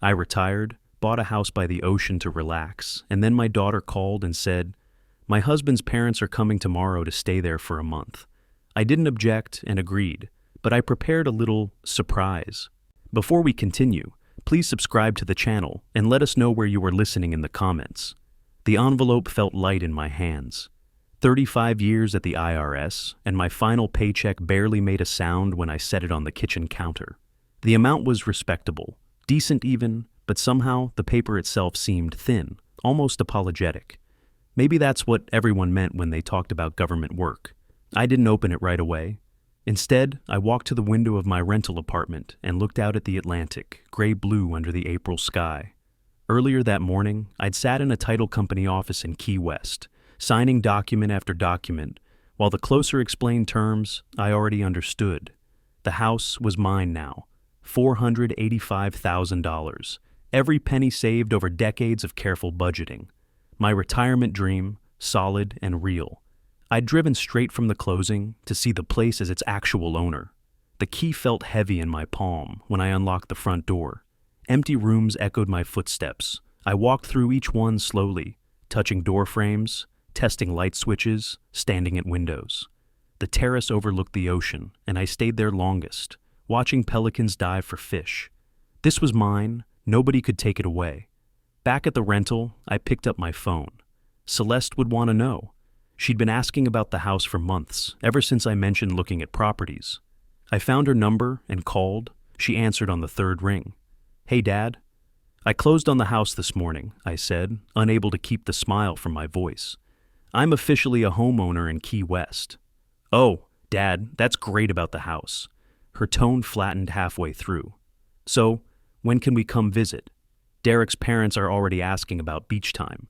I retired, bought a house by the ocean to relax, and then my daughter called and said, "My husband's parents are coming tomorrow to stay there for a month." I didn't object and agreed, but I prepared a little surprise. Before we continue, please subscribe to the channel and let us know where you are listening in the comments. The envelope felt light in my hands. 35 years at the IRS, and my final paycheck barely made a sound when I set it on the kitchen counter. The amount was respectable, decent even, but somehow the paper itself seemed thin, almost apologetic. Maybe that's what everyone meant when they talked about government work. I didn't open it right away. Instead, I walked to the window of my rental apartment and looked out at the Atlantic, gray-blue under the April sky. Earlier that morning, I'd sat in a title company office in Key West, signing document after document, while the closer explained terms I already understood. The house was mine now, $485,000, every penny saved over decades of careful budgeting. My retirement dream, solid and real. I'd driven straight from the closing to see the place as its actual owner. The key felt heavy in my palm when I unlocked the front door. Empty rooms echoed my footsteps. I walked through each one slowly, touching door frames, testing light switches, standing at windows. The terrace overlooked the ocean, and I stayed there longest, watching pelicans dive for fish. This was mine, nobody could take it away. Back at the rental, I picked up my phone. Celeste would want to know. She'd been asking about the house for months, ever since I mentioned looking at properties. I found her number and called. She answered on the third ring. "Hey, Dad." "I closed on the house this morning," I said, unable to keep the smile from my voice. "I'm officially a homeowner in Key West." "Oh, Dad, that's great about the house." Her tone flattened halfway through. "So, when can we come visit? Derek's parents are already asking about beach time."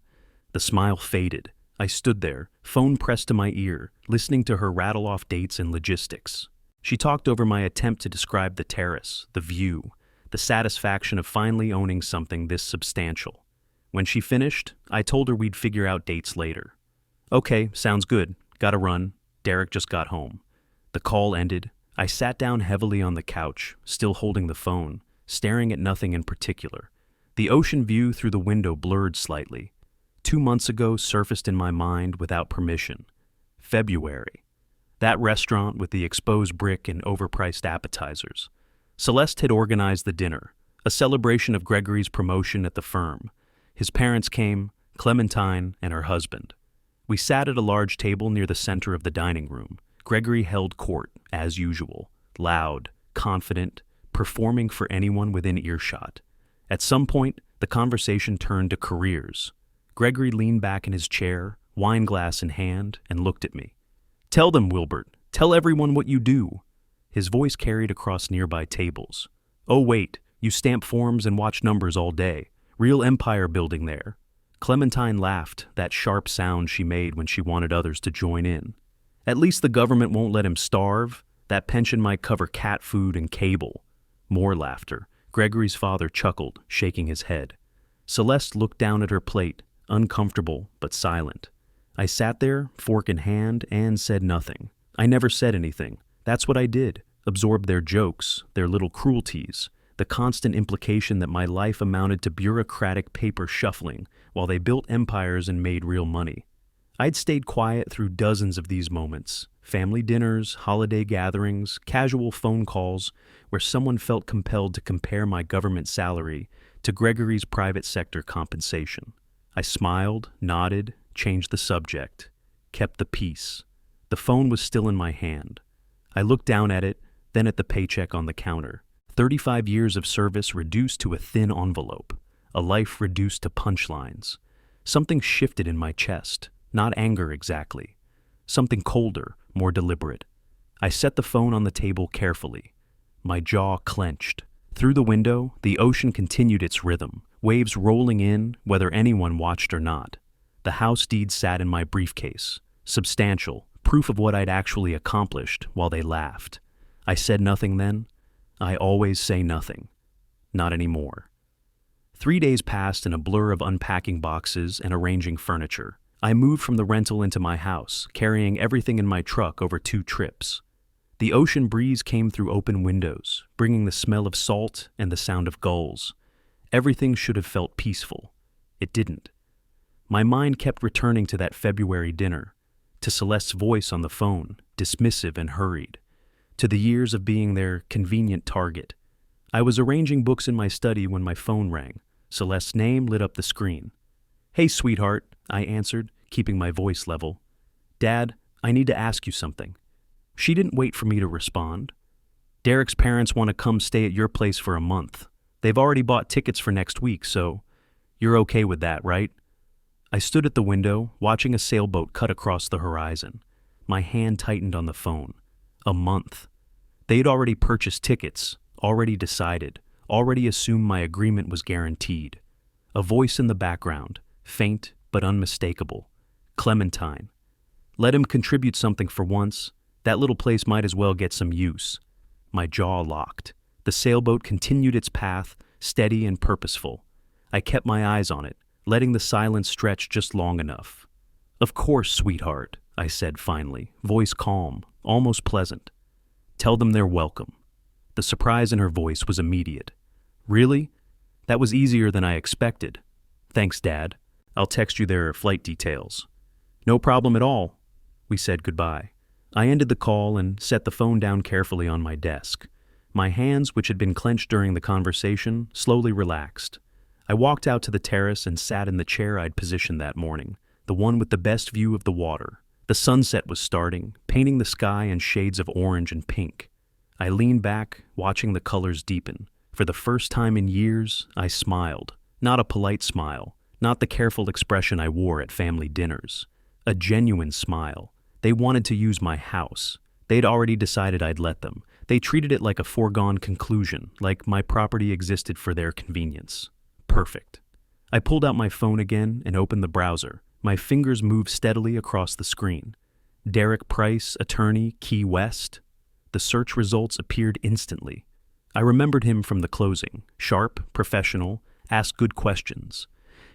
The smile faded. I stood there, phone pressed to my ear, listening to her rattle off dates and logistics. She talked over my attempt to describe the terrace, the view, the satisfaction of finally owning something this substantial. When she finished, I told her we'd figure out dates later. "Okay, sounds good. Gotta run. Derek just got home." The call ended. I sat down heavily on the couch, still holding the phone, staring at nothing in particular. The ocean view through the window blurred slightly. 2 months ago surfaced in my mind without permission. February. That restaurant with the exposed brick and overpriced appetizers. Celeste had organized the dinner, a celebration of Gregory's promotion at the firm. His parents came, Clementine and her husband. We sat at a large table near the center of the dining room. Gregory held court, as usual, loud, confident, performing for anyone within earshot. At some point, the conversation turned to careers. Gregory leaned back in his chair, wine glass in hand, and looked at me. "Tell them, Wilbert. Tell everyone what you do." His voice carried across nearby tables. "Oh, wait, you stamp forms and watch numbers all day. Real empire building there." Clementine laughed, that sharp sound she made when she wanted others to join in. "At least the government won't let him starve. That pension might cover cat food and cable." More laughter. Gregory's father chuckled, shaking his head. Celeste looked down at her plate, uncomfortable but silent. I sat there, fork in hand, and said nothing. I never said anything. That's what I did. Absorbed their jokes, their little cruelties, the constant implication that my life amounted to bureaucratic paper shuffling while they built empires and made real money. I'd stayed quiet through dozens of these moments, family dinners, holiday gatherings, casual phone calls, where someone felt compelled to compare my government salary to Gregory's private sector compensation. I smiled, nodded, changed the subject, kept the peace. The phone was still in my hand. I looked down at it, then at the paycheck on the counter. 35 years of service reduced to a thin envelope, a life reduced to punchlines. Something shifted in my chest, not anger exactly. Something colder, more deliberate. I set the phone on the table carefully. My jaw clenched. Through the window, the ocean continued its rhythm, waves rolling in, whether anyone watched or not. The house deed sat in my briefcase, substantial, proof of what I'd actually accomplished, while they laughed. I said nothing then. I always say nothing. Not anymore. 3 days passed in a blur of unpacking boxes and arranging furniture. I moved from the rental into my house, carrying everything in my truck over 2 trips. The ocean breeze came through open windows, bringing the smell of salt and the sound of gulls. Everything should have felt peaceful. It didn't. My mind kept returning to that February dinner, to Celeste's voice on the phone, dismissive and hurried, to the years of being their convenient target. I was arranging books in my study when my phone rang. Celeste's name lit up the screen. "Hey, sweetheart," I answered, keeping my voice level. "Dad, I need to ask you something." She didn't wait for me to respond. "Derek's parents want to come stay at your place for a month. They've already bought tickets for next week, so you're okay with that, right?" I stood at the window, watching a sailboat cut across the horizon. My hand tightened on the phone. A month. They'd already purchased tickets, already decided, already assumed my agreement was guaranteed. A voice in the background, faint but unmistakable. Clementine. Let him contribute something for once. That little place might as well get some use. My jaw locked. The sailboat continued its path, steady and purposeful. I kept my eyes on it, letting the silence stretch just long enough. "Of course, sweetheart," I said finally, voice calm, almost pleasant. "Tell them they're welcome." The surprise in her voice was immediate. "Really? That was easier than I expected. Thanks, Dad. I'll text you their flight details." "No problem at all." We said goodbye. I ended the call and set the phone down carefully on my desk. My hands, which had been clenched during the conversation, slowly relaxed. I walked out to the terrace and sat in the chair I'd positioned that morning, the one with the best view of the water. The sunset was starting, painting the sky in shades of orange and pink. I leaned back, watching the colors deepen. For the first time in years, I smiled. Not a polite smile, not the careful expression I wore at family dinners. A genuine smile. They wanted to use my house. They'd already decided I'd let them. They treated it like a foregone conclusion, like my property existed for their convenience. Perfect. I pulled out my phone again and opened the browser. My fingers moved steadily across the screen. Derek Price, attorney, Key West. The search results appeared instantly. I remembered him from the closing. Sharp, professional, asked good questions.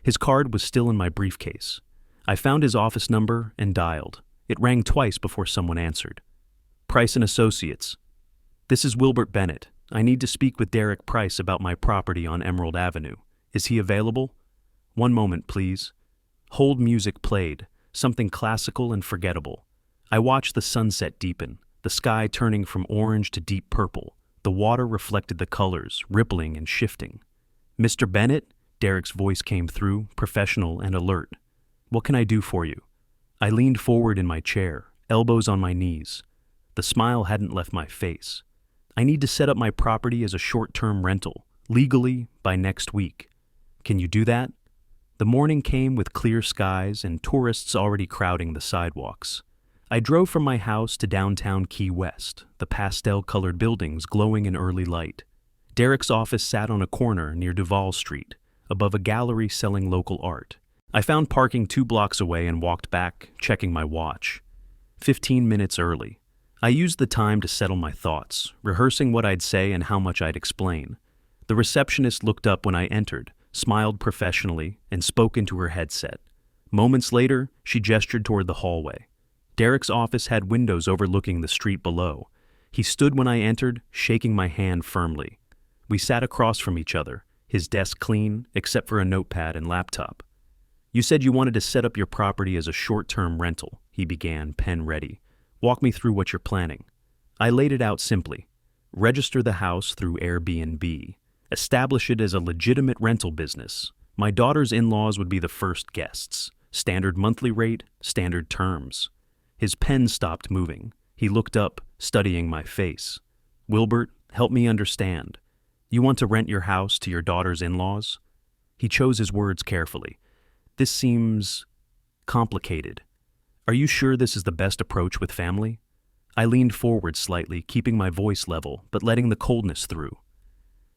His card was still in my briefcase. I found his office number and dialed. It rang twice before someone answered. "Price and Associates. This is Wilbert Bennett. I need to speak with Derek Price about my property on Emerald Avenue. Is he available?" "One moment, please." Hold music played, something classical and forgettable. I watched the sunset deepen, the sky turning from orange to deep purple. The water reflected the colors, rippling and shifting. "Mr. Bennett?" Derek's voice came through, professional and alert. "What can I do for you?" I leaned forward in my chair, elbows on my knees. The smile hadn't left my face. "I need to set up my property as a short-term rental, legally, by next week. Can you do that?" The morning came with clear skies and tourists already crowding the sidewalks. I drove from my house to downtown Key West, the pastel-colored buildings glowing in early light. Derek's office sat on a corner near Duval Street, above a gallery selling local art. I found parking 2 blocks away and walked back, checking my watch. 15 minutes early. I used the time to settle my thoughts, rehearsing what I'd say and how much I'd explain. The receptionist looked up when I entered, smiled professionally, and spoke into her headset. Moments later, she gestured toward the hallway. Derek's office had windows overlooking the street below. He stood when I entered, shaking my hand firmly. We sat across from each other, his desk clean, except for a notepad and laptop. "You said you wanted to set up your property as a short-term rental," he began, pen ready. "Walk me through what you're planning." I laid it out simply. Register the house through Airbnb. Establish it as a legitimate rental business. My daughter's in-laws would be the first guests. Standard monthly rate, standard terms. His pen stopped moving. He looked up, studying my face. "Wilbert, help me understand. You want to rent your house to your daughter's in-laws?" He chose his words carefully. "This seems complicated. Are you sure this is the best approach with family?" I leaned forward slightly, keeping my voice level, but letting the coldness through.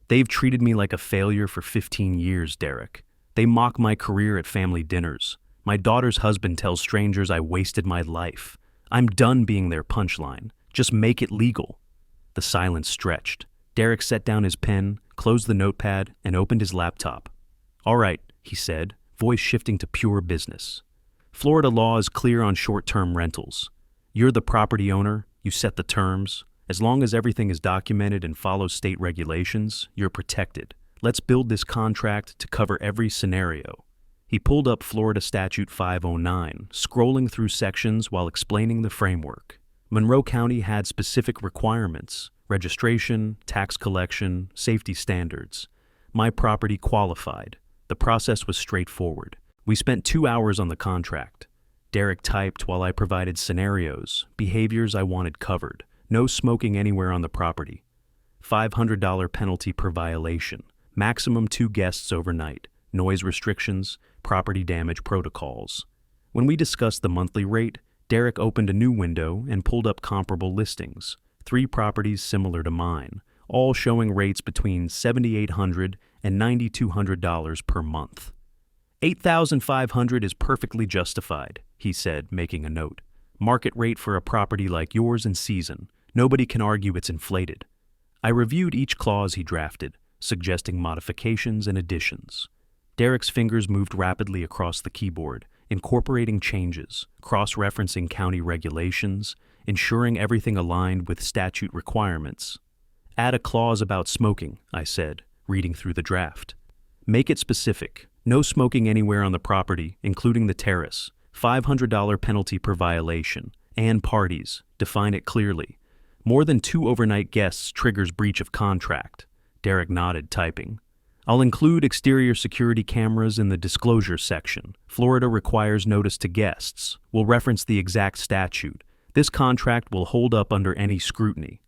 "They've treated me like a failure for 15 years, Derek. They mock my career at family dinners. My daughter's husband tells strangers I wasted my life. I'm done being their punchline. Just make it legal." The silence stretched. Derek set down his pen, closed the notepad, and opened his laptop. "All right," he said, voice shifting to pure business. "Florida law is clear on short-term rentals. You're the property owner, you set the terms. As long as everything is documented and follows state regulations, you're protected. Let's build this contract to cover every scenario. He pulled up Florida Statute 509, scrolling through sections while explaining the framework. Monroe County had specific requirements: registration, tax collection, safety standards. My property qualified. The process was straightforward. We spent 2 hours on the contract. Derek typed while I provided scenarios, behaviors I wanted covered. No smoking anywhere on the property. $500 penalty per violation. Maximum 2 guests overnight. Noise restrictions, property damage protocols. When we discussed the monthly rate, Derek opened a new window and pulled up comparable listings. 3 properties similar to mine, all showing rates between $7,800 and $9,200 per month. $8,500 is perfectly justified, he said, making a note. Market rate for a property like yours in season. Nobody can argue it's inflated. I reviewed each clause he drafted, suggesting modifications and additions. Derek's fingers moved rapidly across the keyboard, incorporating changes, cross-referencing county regulations, ensuring everything aligned with statute requirements. Add a clause about smoking, I said, reading through the draft. Make it specific. No smoking anywhere on the property, including the terrace. $500 penalty per violation. And parties. Define it clearly. More than 2 overnight guests triggers breach of contract. Derek nodded, typing. I'll include exterior security cameras in the disclosure section. Florida requires notice to guests. We'll reference the exact statute. This contract will hold up under any scrutiny.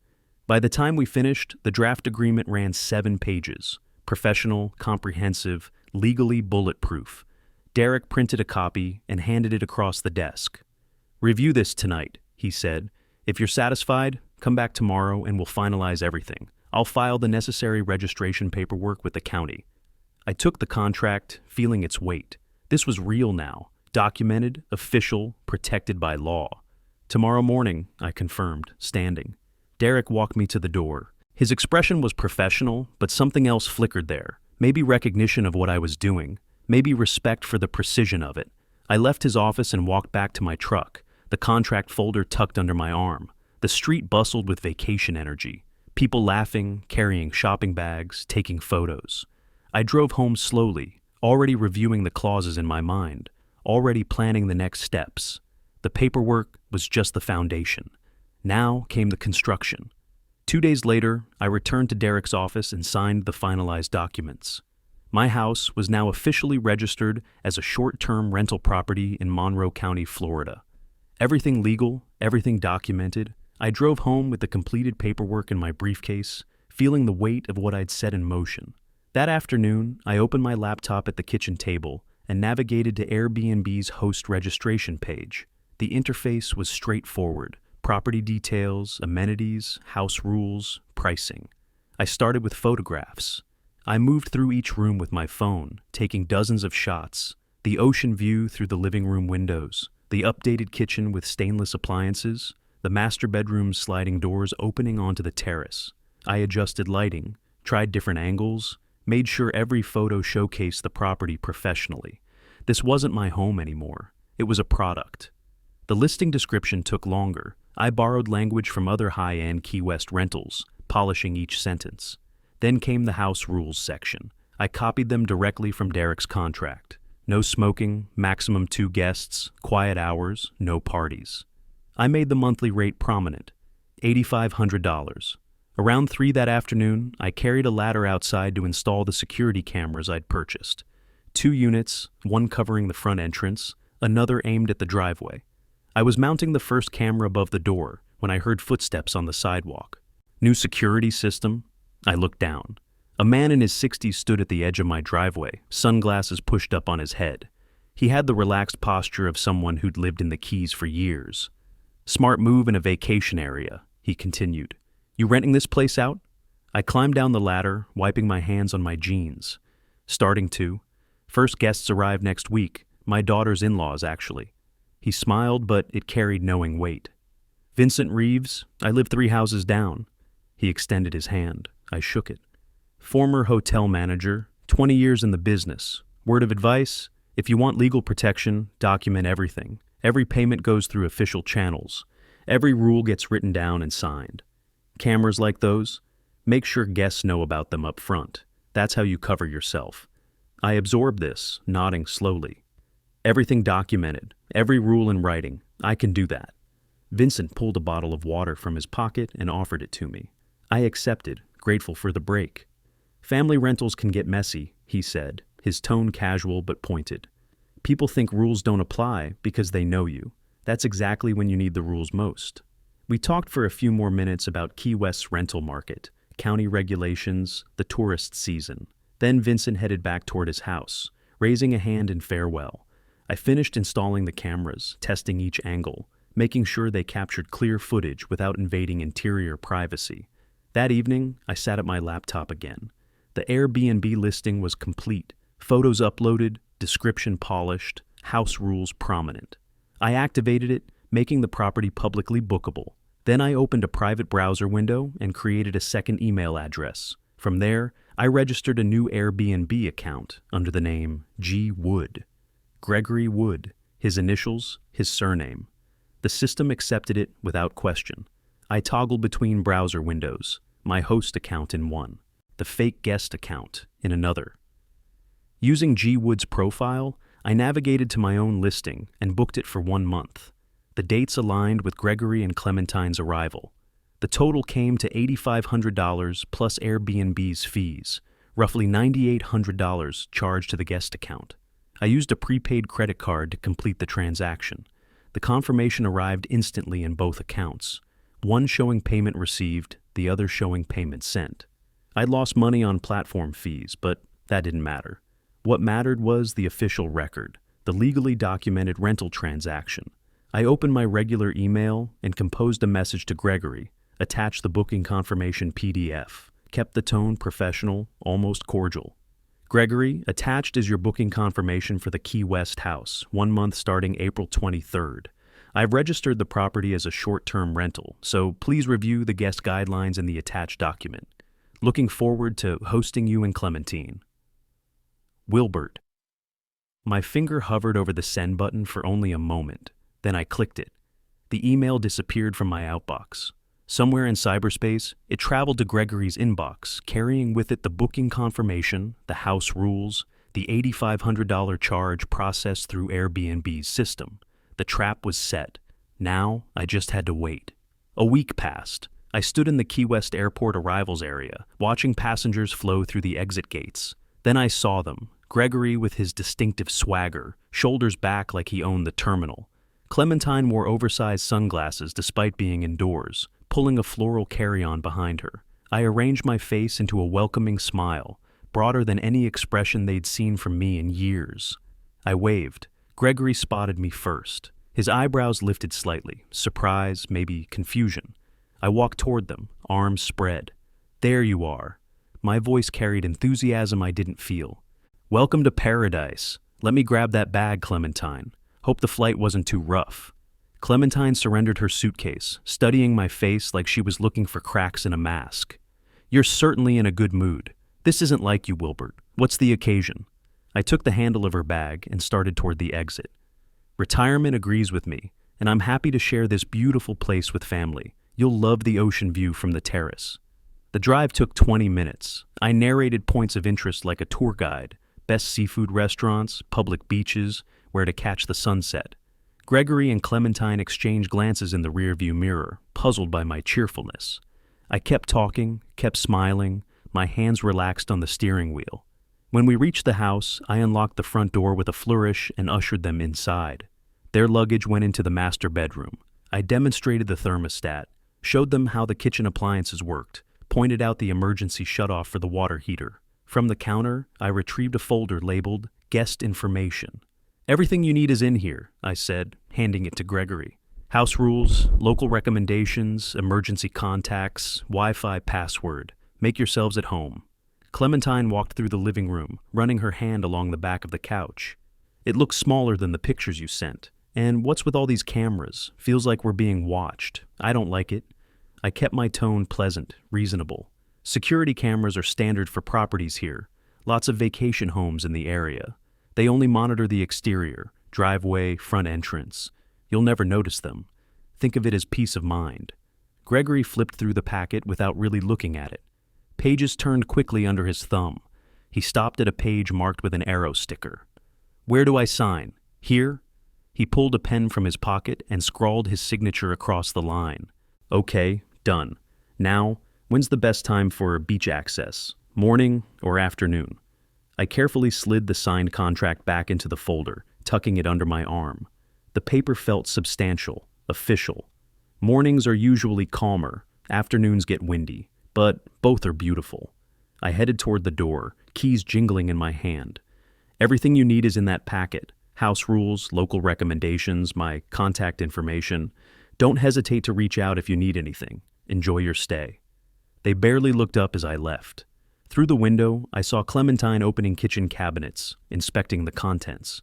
By the time we finished, the draft agreement ran 7 pages. Professional, comprehensive, legally bulletproof. Derek printed a copy and handed it across the desk. Review this tonight, he said. If you're satisfied, come back tomorrow and we'll finalize everything. I'll file the necessary registration paperwork with the county. I took the contract, feeling its weight. This was real now, documented, official, protected by law. Tomorrow morning, I confirmed, standing. Derek walked me to the door. His expression was professional, but something else flickered there. Maybe recognition of what I was doing. Maybe respect for the precision of it. I left his office and walked back to my truck, the contract folder tucked under my arm. The street bustled with vacation energy. People laughing, carrying shopping bags, taking photos. I drove home slowly, already reviewing the clauses in my mind, already planning the next steps. The paperwork was just the foundation. Now came the construction. 2 days later, I returned to Derek's office and signed the finalized documents. My house was now officially registered as a short-term rental property in Monroe County, Florida. Everything legal, everything documented. I drove home with the completed paperwork in my briefcase, feeling the weight of what I'd set in motion. That afternoon, I opened my laptop at the kitchen table and navigated to Airbnb's host registration page. The interface was straightforward. Property details, amenities, house rules, pricing. I started with photographs. I moved through each room with my phone, taking dozens of shots. The ocean view through the living room windows, the updated kitchen with stainless appliances, the master bedroom's sliding doors opening onto the terrace. I adjusted lighting, tried different angles, made sure every photo showcased the property professionally. This wasn't my home anymore. It was a product. The listing description took longer. I borrowed language from other high-end Key West rentals, polishing each sentence. Then came the house rules section. I copied them directly from Derek's contract. No smoking, maximum 2 guests, quiet hours, no parties. I made the monthly rate prominent, $8,500. Around 3 that afternoon, I carried a ladder outside to install the security cameras I'd purchased. 2 units, one covering the front entrance, another aimed at the driveway. I was mounting the first camera above the door when I heard footsteps on the sidewalk. New security system? I looked down. A man in his 60s stood at the edge of my driveway, sunglasses pushed up on his head. He had the relaxed posture of someone who'd lived in the Keys for years. Smart move in a vacation area, he continued. You renting this place out? I climbed down the ladder, wiping my hands on my jeans. Starting to. First guests arrive next week, my daughter's in-laws actually. He smiled, but it carried knowing weight. Vincent Reeves, I live 3 houses down. He extended his hand. I shook it. Former hotel manager, 20 years in the business. Word of advice? If you want legal protection, document everything. Every payment goes through official channels. Every rule gets written down and signed. Cameras like those? Make sure guests know about them up front. That's how you cover yourself. I absorbed this, nodding slowly. Everything documented, every rule in writing. I can do that. Vincent pulled a bottle of water from his pocket and offered it to me. I accepted, grateful for the break. Family rentals can get messy, he said, his tone casual but pointed. People think rules don't apply because they know you. That's exactly when you need the rules most. We talked for a few more minutes about Key West's rental market, county regulations, the tourist season. Then Vincent headed back toward his house, raising a hand in farewell. I finished installing the cameras, testing each angle, making sure they captured clear footage without invading interior privacy. That evening, I sat at my laptop again. The Airbnb listing was complete, photos uploaded, description polished, house rules prominent. I activated it, making the property publicly bookable. Then I opened a private browser window and created a second email address. From there, I registered a new Airbnb account under the name G. Wood. Gregory Wood, his initials, his surname. The system accepted it without question. I toggled between browser windows, my host account in one, the fake guest account in another. Using G. Wood's profile, I navigated to my own listing and booked it for 1 month. The dates aligned with Gregory and Clementine's arrival. The total came to $8,500 plus Airbnb's fees, roughly $9,800 charged to the guest account. I used a prepaid credit card to complete the transaction. The confirmation arrived instantly in both accounts, one showing payment received, the other showing payment sent. I'd lost money on platform fees, but that didn't matter. What mattered was the official record, the legally documented rental transaction. I opened my regular email and composed a message to Gregory, attached the booking confirmation PDF, kept the tone professional, almost cordial. Gregory, attached is your booking confirmation for the Key West house, 1 month starting April 23rd. I've registered the property as a short-term rental, so please review the guest guidelines in the attached document. Looking forward to hosting you and Clementine. Wilbert. My finger hovered over the send button for only a moment. Then I clicked it. The email disappeared from my outbox. Somewhere in cyberspace, it traveled to Gregory's inbox, carrying with it the booking confirmation, the house rules, the $8,500 charge processed through Airbnb's system. The trap was set. Now, I just had to wait. A week passed. I stood in the Key West airport arrivals area, watching passengers flow through the exit gates. Then I saw them, Gregory with his distinctive swagger, shoulders back like he owned the terminal. Clementine wore oversized sunglasses despite being indoors, pulling a floral carry-on behind her. I arranged my face into a welcoming smile, broader than any expression they'd seen from me in years. I waved. Gregory spotted me first. His eyebrows lifted slightly, surprise, maybe confusion. I walked toward them, arms spread. There you are. My voice carried enthusiasm I didn't feel. Welcome to paradise. Let me grab that bag, Clementine. Hope the flight wasn't too rough. Clementine surrendered her suitcase, studying my face like she was looking for cracks in a mask. You're certainly in a good mood. This isn't like you, Wilbert. What's the occasion? I took the handle of her bag and started toward the exit. Retirement agrees with me, and I'm happy to share this beautiful place with family. You'll love the ocean view from the terrace. The drive took 20 minutes. I narrated points of interest like a tour guide, best seafood restaurants, public beaches, where to catch the sunset. Gregory and Clementine exchanged glances in the rearview mirror, puzzled by my cheerfulness. I kept talking, kept smiling, my hands relaxed on the steering wheel. When we reached the house, I unlocked the front door with a flourish and ushered them inside. Their luggage went into the master bedroom. I demonstrated the thermostat, showed them how the kitchen appliances worked, pointed out the emergency shutoff for the water heater. From the counter, I retrieved a folder labeled Guest Information. Everything you need is in here, I said, handing it to Gregory. House rules, local recommendations, emergency contacts, Wi-Fi password. Make yourselves at home. Clementine walked through the living room, running her hand along the back of the couch. It looks smaller than the pictures you sent. And what's with all these cameras? Feels like we're being watched. I don't like it. I kept my tone pleasant, reasonable. Security cameras are standard for properties here. Lots of vacation homes in the area. They only monitor the exterior, driveway, front entrance. You'll never notice them. Think of it as peace of mind. Gregory flipped through the packet without really looking at it. Pages turned quickly under his thumb. He stopped at a page marked with an arrow sticker. "Where do I sign? Here?" He pulled a pen from his pocket and scrawled his signature across the line. "Okay, done. Now, when's the best time for beach access? Morning or afternoon?" I carefully slid the signed contract back into the folder, tucking it under my arm. The paper felt substantial, official. Mornings are usually calmer, afternoons get windy, but both are beautiful. I headed toward the door, keys jingling in my hand. "Everything you need is in that packet. House rules, local recommendations, my contact information. Don't hesitate to reach out if you need anything. Enjoy your stay." They barely looked up as I left. Through the window, I saw Clementine opening kitchen cabinets, inspecting the contents.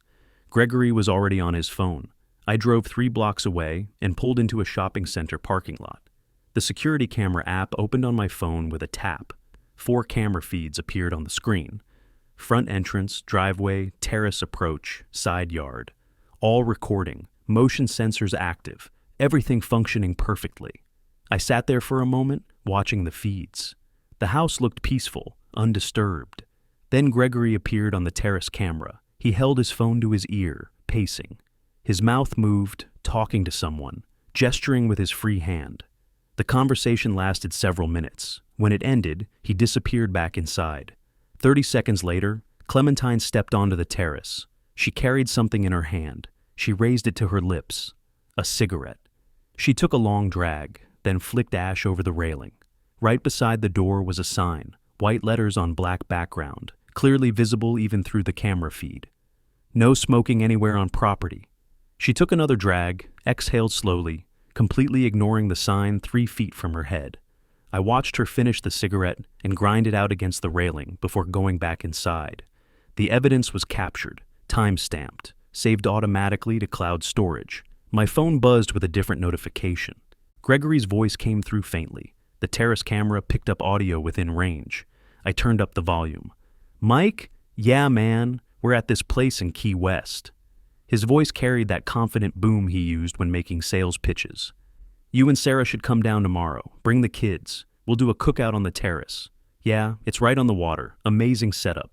Gregory was already on his phone. I drove 3 blocks away and pulled into a shopping center parking lot. The security camera app opened on my phone with a tap. 4 camera feeds appeared on the screen. Front entrance, driveway, terrace approach, side yard. All recording, motion sensors active, everything functioning perfectly. I sat there for a moment, watching the feeds. The house looked peaceful, undisturbed. Then Gregory appeared on the terrace camera. He held his phone to his ear, pacing. His mouth moved, talking to someone, gesturing with his free hand. The conversation lasted several minutes. When it ended, he disappeared back inside. 30 seconds later, Clementine stepped onto the terrace. She carried something in her hand. She raised it to her lips. A cigarette. She took a long drag, then flicked ash over the railing. Right beside the door was a sign, white letters on black background, clearly visible even through the camera feed. "No smoking anywhere on property." She took another drag, exhaled slowly, completely ignoring the sign 3 feet from her head. I watched her finish the cigarette and grind it out against the railing before going back inside. The evidence was captured, time-stamped, saved automatically to cloud storage. My phone buzzed with a different notification. Gregory's voice came through faintly. The terrace camera picked up audio within range. I turned up the volume. "Mike? Yeah, man. We're at this place in Key West." His voice carried that confident boom he used when making sales pitches. "You and Sarah should come down tomorrow. Bring the kids. We'll do a cookout on the terrace. Yeah, it's right on the water. Amazing setup."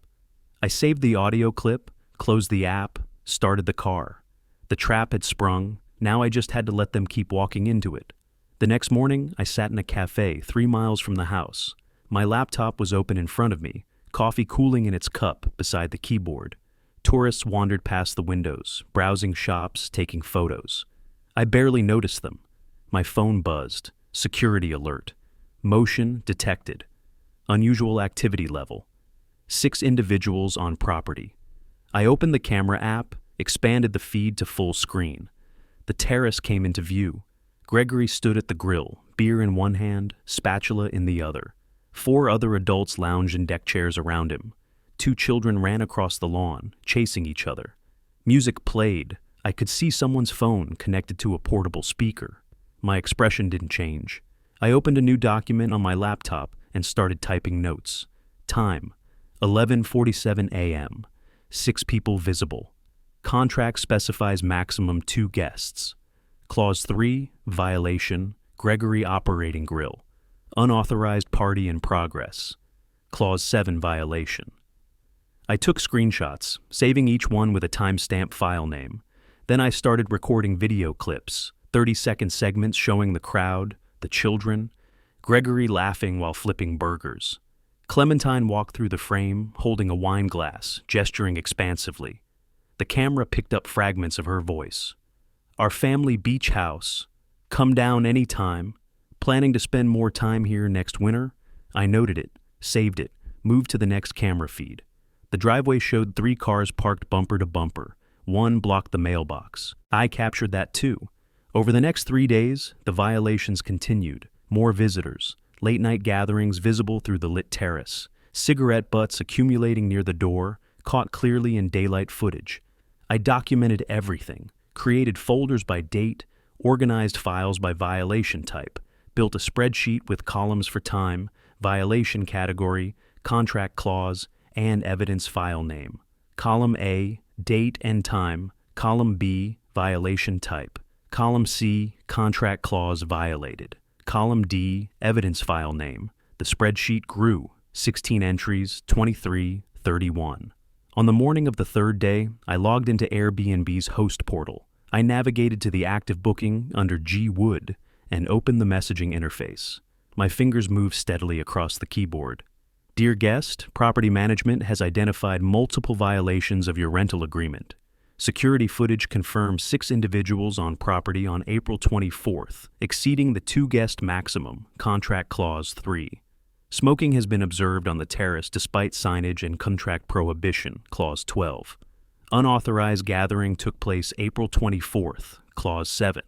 I saved the audio clip, closed the app, started the car. The trap had sprung. Now I just had to let them keep walking into it. The next morning, I sat in a cafe 3 miles from the house. My laptop was open in front of me, coffee cooling in its cup beside the keyboard. Tourists wandered past the windows, browsing shops, taking photos. I barely noticed them. My phone buzzed. Security alert. Motion detected. Unusual activity level. 6 individuals on property. I opened the camera app, expanded the feed to full screen. The terrace came into view. Gregory stood at the grill, beer in one hand, spatula in the other. 4 other adults lounged in deck chairs around him. 2 children ran across the lawn, chasing each other. Music played. I could see someone's phone connected to a portable speaker. My expression didn't change. I opened a new document on my laptop and started typing notes. Time, 11:47 a.m. 6 people visible. Contract specifies maximum 2 guests. Clause 3, violation, Gregory operating grill. Unauthorized party in progress. Clause 7, violation. I took screenshots, saving each one with a timestamp file name. Then I started recording video clips, 30-second segments showing the crowd, the children, Gregory laughing while flipping burgers. Clementine walked through the frame, holding a wine glass, gesturing expansively. The camera picked up fragments of her voice. "Our family beach house. Come down anytime. Planning to spend more time here next winter?" I noted it, saved it, moved to the next camera feed. The driveway showed 3 cars parked bumper to bumper. 1 blocked the mailbox. I captured that too. Over the next 3 days, the violations continued. More visitors, late-night gatherings visible through the lit terrace, cigarette butts accumulating near the door, caught clearly in daylight footage. I documented everything, created folders by date, organized files by violation type, built a spreadsheet with columns for time, violation category, contract clause, and evidence file name. Column A, date and time. Column B, violation type. Column C, contract clause violated. Column D, evidence file name. The spreadsheet grew. 16 entries, 23, 31. On the morning of the third day, I logged into Airbnb's host portal. I navigated to the active booking under G Wood and opened the messaging interface. My fingers moved steadily across the keyboard. Dear guest, property management has identified multiple violations of your rental agreement. Security footage confirms 6 individuals on property on April 24th, exceeding the 2-guest maximum, contract clause 3. Smoking has been observed on the terrace despite signage and contract prohibition, clause 12. Unauthorized gathering took place April 24th, clause 7.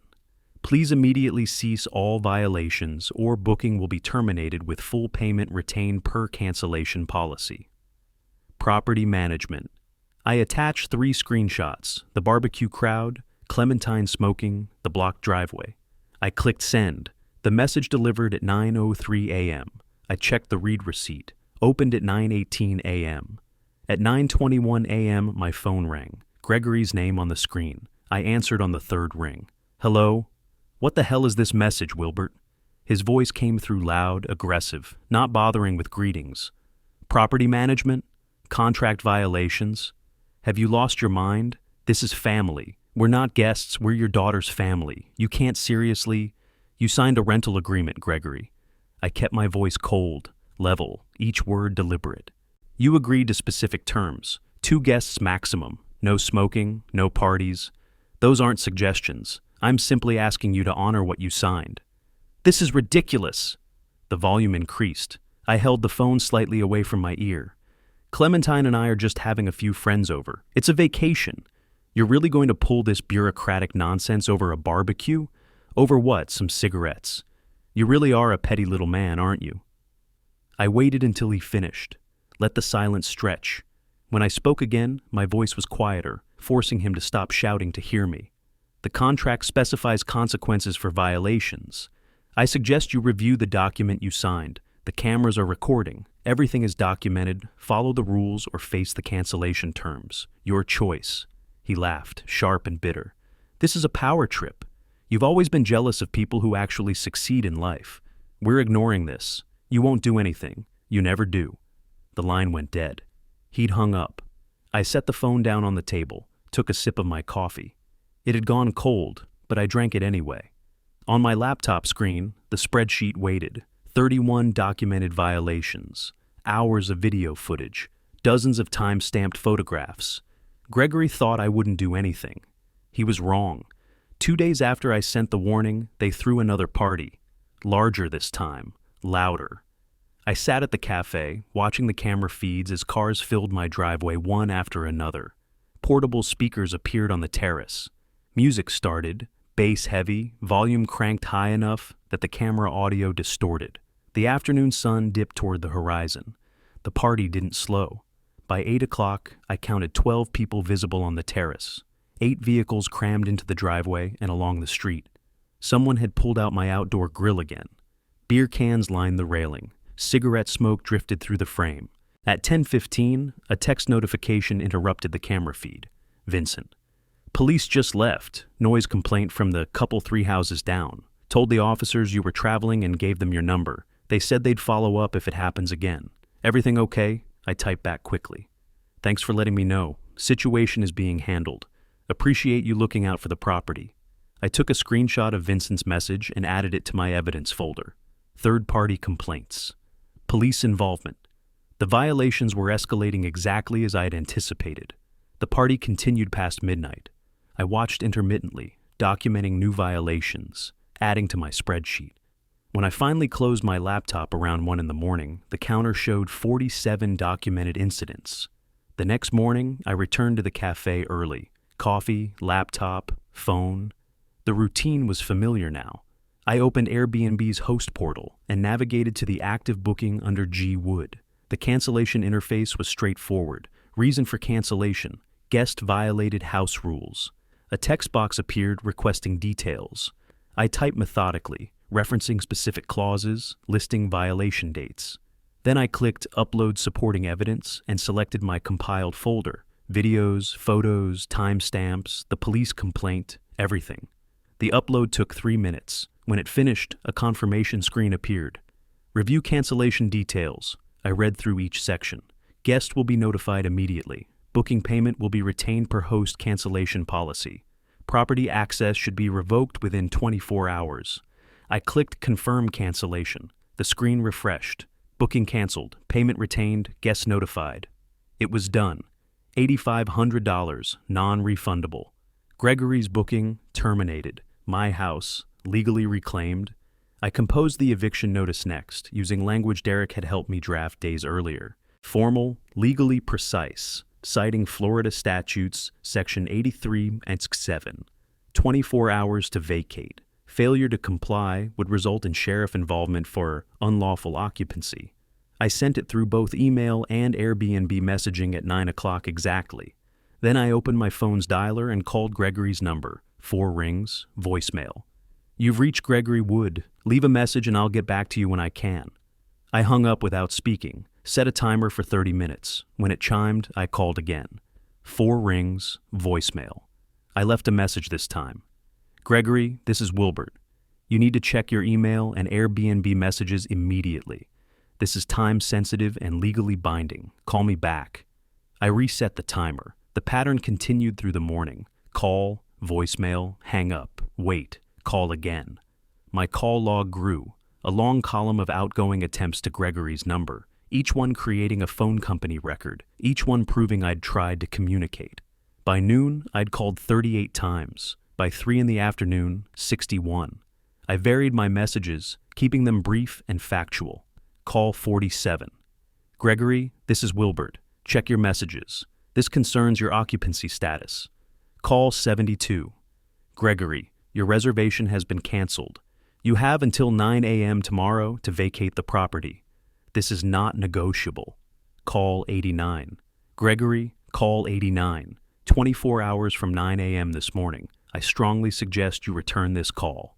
Please immediately cease all violations or booking will be terminated with full payment retained per cancellation policy. Property management. I attached 3 screenshots: the barbecue crowd, Clementine smoking, the blocked driveway. I clicked send. The message delivered at 9:03 a.m. I checked the read receipt, opened at 9:18 a.m. At 9:21 a.m. my phone rang. Gregory's name on the screen. I answered on the 3rd ring. Hello? What the hell is this message, Wilbert? His voice came through loud, aggressive, not bothering with greetings. Property management? Contract violations? Have you lost your mind? This is family. We're not guests, we're your daughter's family. You can't seriously... You signed a rental agreement, Gregory. I kept my voice cold, level, each word deliberate. You agreed to specific terms. 2 guests maximum. No smoking, no parties. Those aren't suggestions. I'm simply asking you to honor what you signed. This is ridiculous. The volume increased. I held the phone slightly away from my ear. Clementine and I are just having a few friends over. It's a vacation. You're really going to pull this bureaucratic nonsense over a barbecue? Over what, some cigarettes? You really are a petty little man, aren't you? I waited until he finished. Let the silence stretch. When I spoke again, my voice was quieter, forcing him to stop shouting to hear me. The contract specifies consequences for violations. I suggest you review the document you signed. The cameras are recording. Everything is documented. Follow the rules or face the cancellation terms. Your choice. He laughed, sharp and bitter. This is a power trip. You've always been jealous of people who actually succeed in life. We're ignoring this. You won't do anything. You never do. The line went dead. He'd hung up. I set the phone down on the table, took a sip of my coffee. It had gone cold, but I drank it anyway. On my laptop screen, the spreadsheet waited. 31 documented violations, hours of video footage, dozens of time-stamped photographs. Gregory thought I wouldn't do anything. He was wrong. 2 days after I sent the warning, they threw another party. Larger this time, louder. I sat at the cafe, watching the camera feeds as cars filled my driveway one after another. Portable speakers appeared on the terrace. Music started, bass heavy, volume cranked high enough that the camera audio distorted. The afternoon sun dipped toward the horizon. The party didn't slow. By 8 o'clock, I counted 12 people visible on the terrace. 8 vehicles crammed into the driveway and along the street. Someone had pulled out my outdoor grill again. Beer cans lined the railing. Cigarette smoke drifted through the frame. At 10:15, a text notification interrupted the camera feed. Vincent. Police just left. Noise complaint from the couple 3 houses down. Told the officers you were traveling and gave them your number. They said they'd follow up if it happens again. Everything okay? I typed back quickly. Thanks for letting me know. Situation is being handled. Appreciate you looking out for the property. I took a screenshot of Vincent's message and added it to my evidence folder. Third-party complaints. Police involvement. The violations were escalating exactly as I had anticipated. The party continued past midnight. I watched intermittently, documenting new violations, adding to my spreadsheet. When I finally closed my laptop around 1 in the morning, the counter showed 47 documented incidents. The next morning, I returned to the cafe early. Coffee, laptop, phone. The routine was familiar now. I opened Airbnb's host portal and navigated to the active booking under G Wood. The cancellation interface was straightforward. Reason for cancellation: guest violated house rules. A text box appeared requesting details. I typed methodically, referencing specific clauses, listing violation dates. Then I clicked Upload Supporting Evidence and selected my compiled folder. Videos, photos, timestamps, the police complaint, everything. The upload took 3 minutes. When it finished, a confirmation screen appeared. Review cancellation details. I read through each section. Guest will be notified immediately. Booking payment will be retained per host cancellation policy. Property access should be revoked within 24 hours. I clicked confirm cancellation. The screen refreshed. Booking canceled. Payment retained. Guest notified. It was done. $8,500, non-refundable. Gregory's booking terminated. My house legally reclaimed. I composed the eviction notice next, using language Derek had helped me draft days earlier. Formal, legally precise, citing Florida statutes, section 83 and 7. 24 hours to vacate. Failure to comply would result in sheriff involvement for unlawful occupancy. I sent it through both email and Airbnb messaging at 9 o'clock exactly. Then I opened my phone's dialer and called Gregory's number. 4 rings, voicemail. You've reached Gregory Wood. Leave a message and I'll get back to you when I can. I hung up without speaking, set a timer for 30 minutes. When it chimed, I called again. 4 rings, voicemail. I left a message this time. Gregory, this is Wilbert. You need to check your email and Airbnb messages immediately. This is time-sensitive and legally binding. Call me back. I reset the timer. The pattern continued through the morning. Call, voicemail, hang up, wait, call again. My call log grew, a long column of outgoing attempts to Gregory's number, each one creating a phone company record, each one proving I'd tried to communicate. By noon, I'd called 38 times. By 3 in the afternoon, 61. I varied my messages, keeping them brief and factual. Call 47. Gregory, this is Wilbert. Check your messages. This concerns your occupancy status. Call 72. Gregory, your reservation has been canceled. You have until 9 a.m. tomorrow to vacate the property. This is not negotiable. Call 89. Gregory, call 89. 24 hours from 9 a.m. this morning. I strongly suggest you return this call.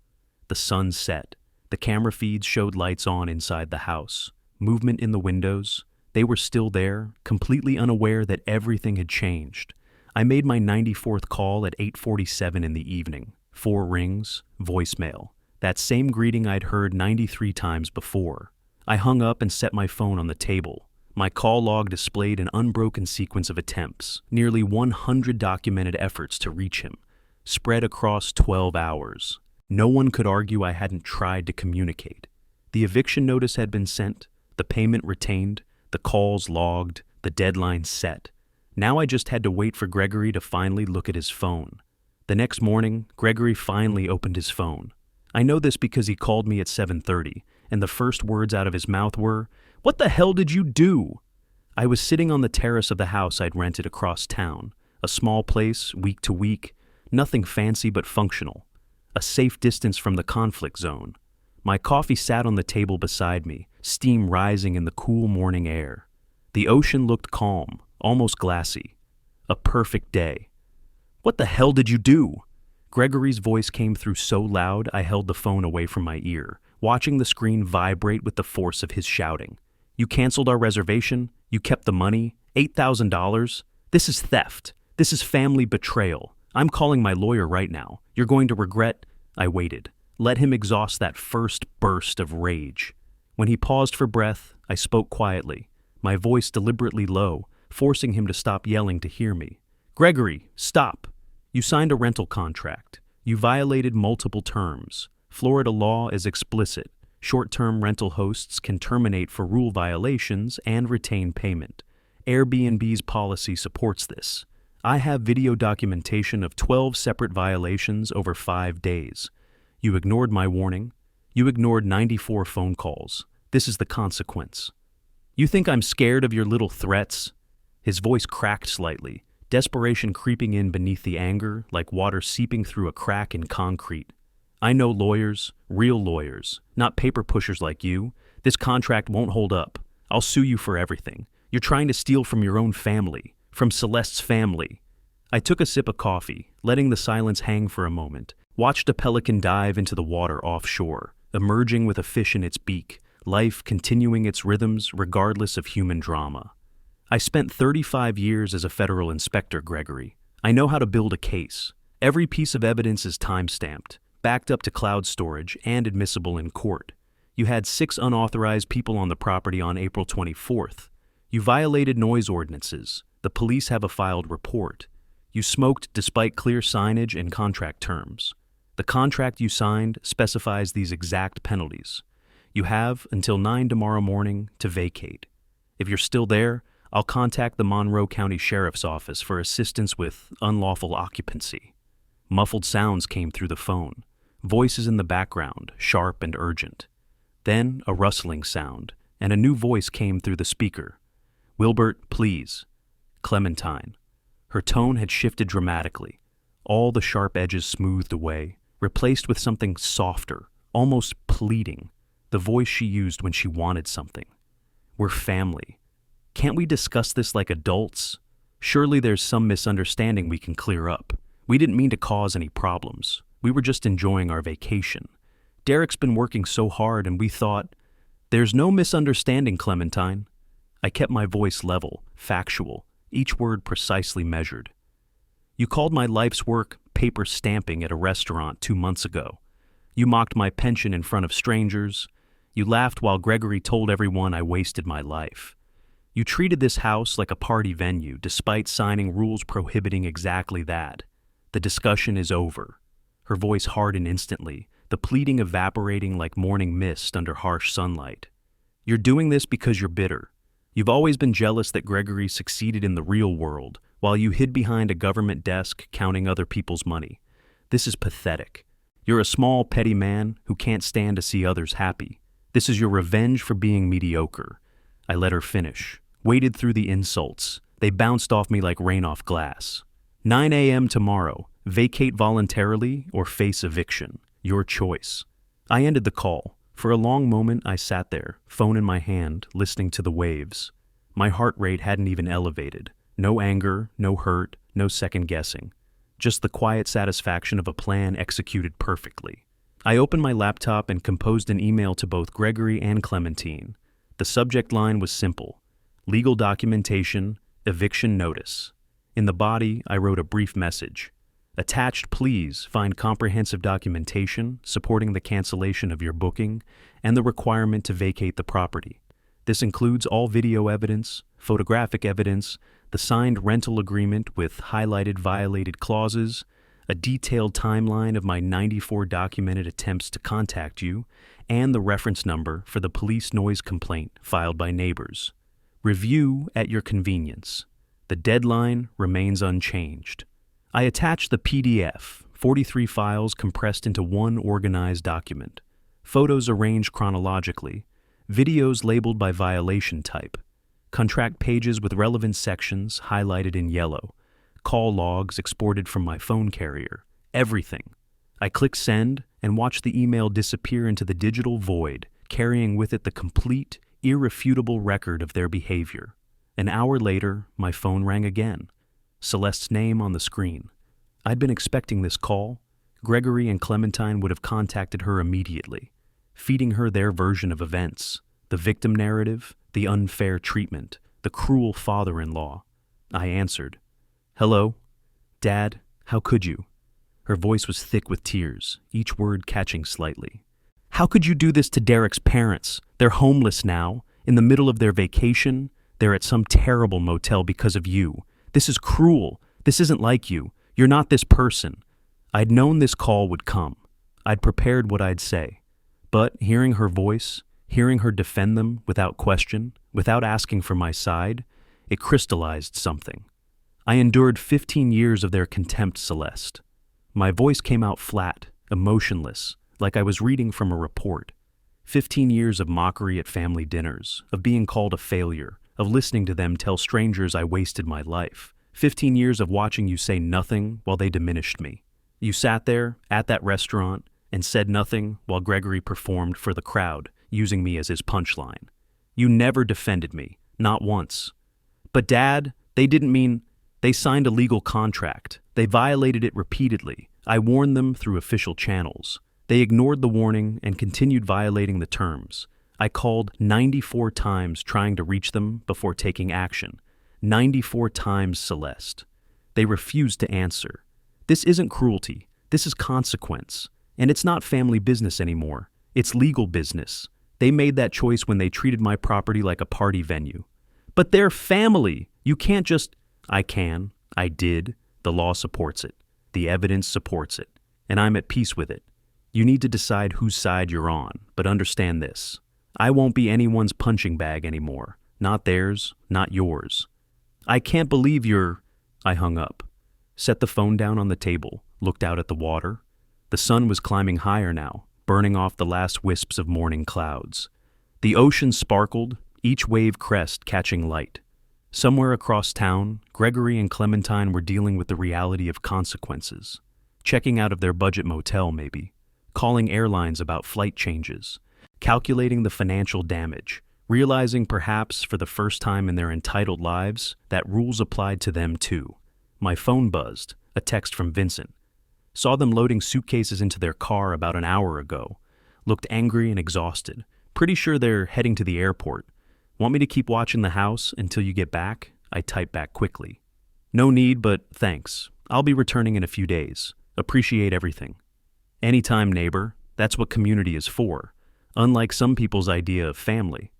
The sun set. The camera feeds showed lights on inside the house. Movement in the windows. They were still there, completely unaware that everything had changed. I made my 94th call at 8:47 in the evening. 4 rings, voicemail. That same greeting I'd heard 93 times before. I hung up and set my phone on the table. My call log displayed an unbroken sequence of attempts, nearly 100 documented efforts to reach him, spread across 12 hours. No one could argue I hadn't tried to communicate. The eviction notice had been sent, the payment retained, the calls logged, the deadline set. Now I just had to wait for Gregory to finally look at his phone. The next morning, Gregory finally opened his phone. I know this because he called me at 7:30, and the first words out of his mouth were, "What the hell did you do?" I was sitting on the terrace of the house I'd rented across town, a small place, week to week, nothing fancy but functional, a safe distance from the conflict zone. My coffee sat on the table beside me, steam rising in the cool morning air. The ocean looked calm, almost glassy. A perfect day. "What the hell did you do?" Gregory's voice came through so loud I held the phone away from my ear, watching the screen vibrate with the force of his shouting. "You canceled our reservation? You kept the money? $8,000? This is theft. This is family betrayal. I'm calling my lawyer right now. You're going to regret—" I waited. Let him exhaust that first burst of rage. When he paused for breath, I spoke quietly, my voice deliberately low, forcing him to stop yelling to hear me. "Gregory, stop. You signed a rental contract. You violated multiple terms. Florida law is explicit. Short-term rental hosts can terminate for rule violations and retain payment. Airbnb's policy supports this. I have video documentation of 12 separate violations over 5 days. You ignored my warning. You ignored 94 phone calls. This is the consequence. You think I'm scared of your little threats?" His voice cracked slightly, desperation creeping in beneath the anger like water seeping through a crack in concrete. "I know lawyers, real lawyers, not paper pushers like you. This contract won't hold up. I'll sue you for everything. You're trying to steal from your own family, from Celeste's family." I took a sip of coffee, letting the silence hang for a moment, watched a pelican dive into the water offshore, emerging with a fish in its beak, life continuing its rhythms regardless of human drama. I spent 35 years as a federal inspector, Gregory. I know how to build a case. Every piece of evidence is time-stamped, backed up to cloud storage, and admissible in court. You had 6 unauthorized people on the property on April 24th. You violated noise ordinances. The police have a filed report. You smoked despite clear signage and contract terms. The contract you signed specifies these exact penalties. You have until 9 tomorrow morning to vacate. If you're still there, I'll contact the Monroe County Sheriff's Office for assistance with unlawful occupancy. Muffled sounds came through the phone, voices in the background, sharp and urgent. Then a rustling sound, and a new voice came through the speaker. "Wilbert, please." Clementine. Her tone had shifted dramatically, all the sharp edges smoothed away, replaced with something softer, almost pleading, the voice she used when she wanted something. "We're family. Can't we discuss this like adults? Surely there's some misunderstanding we can clear up. We didn't mean to cause any problems. We were just enjoying our vacation. Derek's been working so hard and we thought..." "There's no misunderstanding, Clementine." I kept my voice level, factual, each word precisely measured. "You called my life's work paper stamping at a restaurant 2 months ago. You mocked my pension in front of strangers. You laughed while Gregory told everyone I wasted my life. You treated this house like a party venue despite signing rules prohibiting exactly that. The discussion is over." Her voice hardened instantly, the pleading evaporating like morning mist under harsh sunlight. "You're doing this because you're bitter. You've always been jealous that Gregory succeeded in the real world while you hid behind a government desk counting other people's money. This is pathetic. You're a small, petty man who can't stand to see others happy. This is your revenge for being mediocre." I let her finish, waded through the insults. They bounced off me like rain off glass. 9 a.m. tomorrow. Vacate voluntarily or face eviction. Your choice." I ended the call. For a long moment, I sat there, phone in my hand, listening to the waves. My heart rate hadn't even elevated. No anger, no hurt, no second guessing. Just the quiet satisfaction of a plan executed perfectly. I opened my laptop and composed an email to both Gregory and Clementine. The subject line was simple: legal documentation, eviction notice. In the body, I wrote a brief message. "Attached, please find comprehensive documentation supporting the cancellation of your booking and the requirement to vacate the property. This includes all video evidence, photographic evidence, the signed rental agreement with highlighted violated clauses, a detailed timeline of my 94 documented attempts to contact you, and the reference number for the police noise complaint filed by neighbors. Review at your convenience. The deadline remains unchanged." I attached the PDF, 43 files compressed into one organized document, photos arranged chronologically, videos labeled by violation type, contract pages with relevant sections highlighted in yellow, call logs exported from my phone carrier, everything. I clicked send and watched the email disappear into the digital void, carrying with it the complete, irrefutable record of their behavior. An hour later, my phone rang again. Celeste's name on the screen. I'd been expecting this call. Gregory and Clementine would have contacted her immediately, feeding her their version of events, the victim narrative, the unfair treatment, the cruel father-in-law. I answered. "Hello? Dad, how could you?" Her voice was thick with tears, each word catching slightly. "How could you do this to Derek's parents? They're homeless now, in the middle of their vacation. They're at some terrible motel because of you. This is cruel. This isn't like you. You're not this person." I'd known this call would come. I'd prepared what I'd say. But hearing her voice, hearing her defend them without question, without asking for my side, it crystallized something. I endured 15 years of their contempt, Celeste. My voice came out flat, emotionless, like I was reading from a report. 15 years of mockery at family dinners, of being called a failure, of listening to them tell strangers I wasted my life. 15 years of watching you say nothing while they diminished me. You sat there, at that restaurant, and said nothing while Gregory performed for the crowd, using me as his punchline. You never defended me, not once. "But Dad, they didn't mean..." "They signed a legal contract. They violated it repeatedly. I warned them through official channels. They ignored the warning and continued violating the terms. I called 94 times trying to reach them before taking action. 94 times, Celeste. They refused to answer. This isn't cruelty. This is consequence. And it's not family business anymore. It's legal business. They made that choice when they treated my property like a party venue. But they're family. You can't just... I can. I did. The law supports it. The evidence supports it. And I'm at peace with it. You need to decide whose side you're on, but understand this. I won't be anyone's punching bag anymore. Not theirs, not yours. I can't believe you're... I hung up. Set the phone down on the table, looked out at the water. The sun was climbing higher now, burning off the last wisps of morning clouds. The ocean sparkled, each wave crest catching light. Somewhere across town, Gregory and Clementine were dealing with the reality of consequences. Checking out of their budget motel, maybe. Calling airlines about flight changes. Calculating the financial damage. Realizing perhaps for the first time in their entitled lives that rules applied to them too. My phone buzzed, a text from Vincent. Saw them loading suitcases into their car about an hour ago. Looked angry and exhausted. Pretty sure they're heading to the airport. Want me to keep watching the house until you get back? I typed back quickly. No need, but thanks. I'll be returning in a few days. Appreciate everything. Anytime, neighbor. That's what community is for. Unlike some people's idea of family.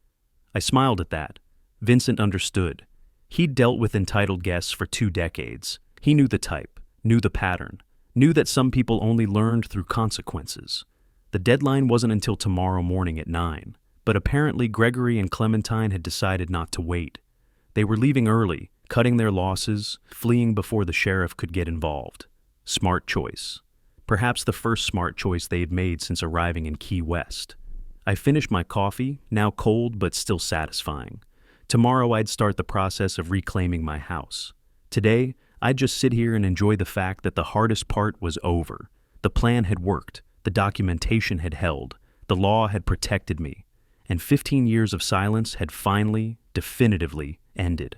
I smiled at that. Vincent understood. He'd dealt with entitled guests for 2 decades. He knew the type, knew the pattern, knew that some people only learned through consequences. The deadline wasn't until tomorrow morning at 9. But apparently Gregory and Clementine had decided not to wait. They were leaving early, cutting their losses, fleeing before the sheriff could get involved. Smart choice. Perhaps the first smart choice they had made since arriving in Key West. I finished my coffee, now cold but still satisfying. Tomorrow I'd start the process of reclaiming my house. Today, I'd just sit here and enjoy the fact that the hardest part was over. The plan had worked, the documentation had held, the law had protected me. And 15 years of silence had finally, definitively ended.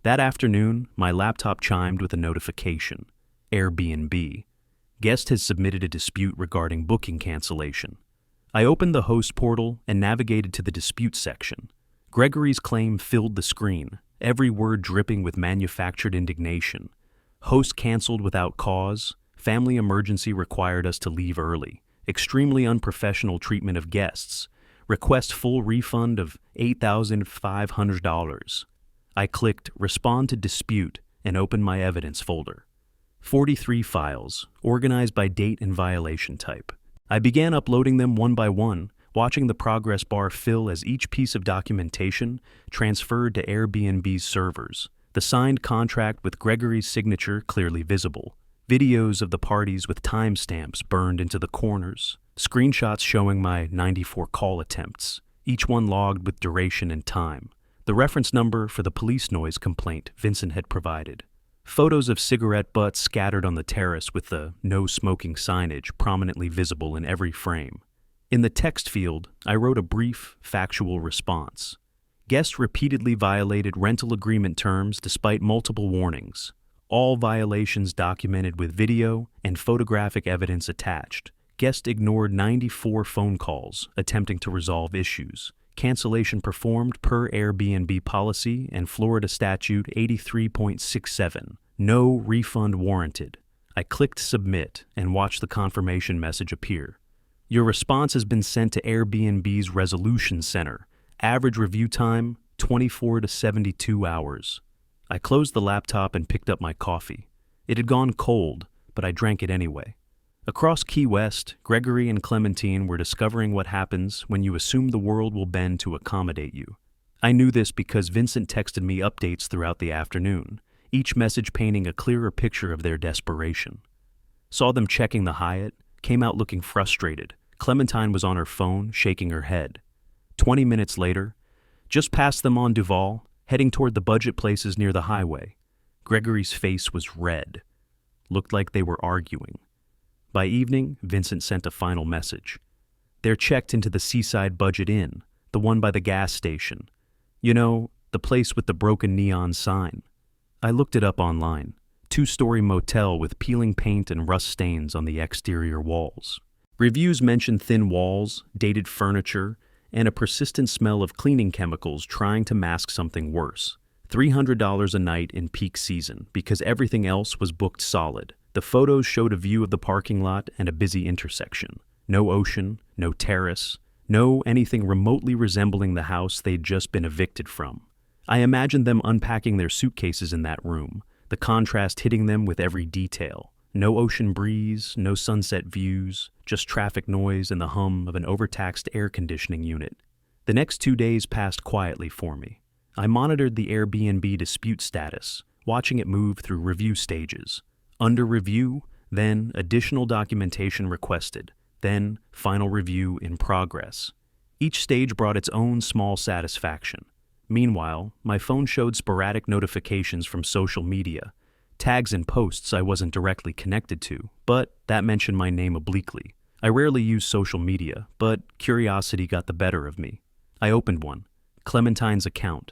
That afternoon, my laptop chimed with a notification. Airbnb. Guest has submitted a dispute regarding booking cancellation. I opened the host portal and navigated to the dispute section. Gregory's claim filled the screen, every word dripping with manufactured indignation. Host canceled without cause. Family emergency required us to leave early. Extremely unprofessional treatment of guests. Request full refund of $8,500. I clicked Respond to Dispute and opened my evidence folder. 43 files, organized by date and violation type. I began uploading them one by one, watching the progress bar fill as each piece of documentation transferred to Airbnb's servers. The signed contract with Gregory's signature clearly visible. Videos of the parties with timestamps burned into the corners. Screenshots showing my 94 call attempts, each one logged with duration and time. The reference number for the police noise complaint Vincent had provided. Photos of cigarette butts scattered on the terrace with the no smoking signage prominently visible in every frame. In the text field, I wrote a brief, factual response. Guest repeatedly violated rental agreement terms despite multiple warnings. All violations documented with video and photographic evidence attached. Guest ignored 94 phone calls, attempting to resolve issues. Cancellation performed per Airbnb policy and Florida Statute 83.67. No refund warranted. I clicked Submit and watched the confirmation message appear. Your response has been sent to Airbnb's Resolution Center. Average review time, 24 to 72 hours. I closed the laptop and picked up my coffee. It had gone cold, but I drank it anyway. Across Key West, Gregory and Clementine were discovering what happens when you assume the world will bend to accommodate you. I knew this because Vincent texted me updates throughout the afternoon, each message painting a clearer picture of their desperation. Saw them checking the Hyatt, came out looking frustrated. Clementine was on her phone, shaking her head. 20 minutes later, just past them on Duval, heading toward the budget places near the highway. Gregory's face was red. Looked like they were arguing. By evening, Vincent sent a final message. They're checked into the Seaside Budget Inn, the one by the gas station. You know, the place with the broken neon sign. I looked it up online. 2-story motel with peeling paint and rust stains on the exterior walls. Reviews mention thin walls, dated furniture, and a persistent smell of cleaning chemicals trying to mask something worse. $300 a night in peak season because everything else was booked solid. The photos showed a view of the parking lot and a busy intersection. No ocean, no terrace, no anything remotely resembling the house they'd just been evicted from. I imagined them unpacking their suitcases in that room, the contrast hitting them with every detail. No ocean breeze, no sunset views, just traffic noise and the hum of an overtaxed air conditioning unit. The next 2 days passed quietly for me. I monitored the Airbnb dispute status, watching it move through review stages. Under review, then additional documentation requested, then final review in progress. Each stage brought its own small satisfaction. Meanwhile, my phone showed sporadic notifications from social media, tags and posts I wasn't directly connected to, but that mentioned my name obliquely. I rarely use social media, but curiosity got the better of me. I opened one, Clementine's account,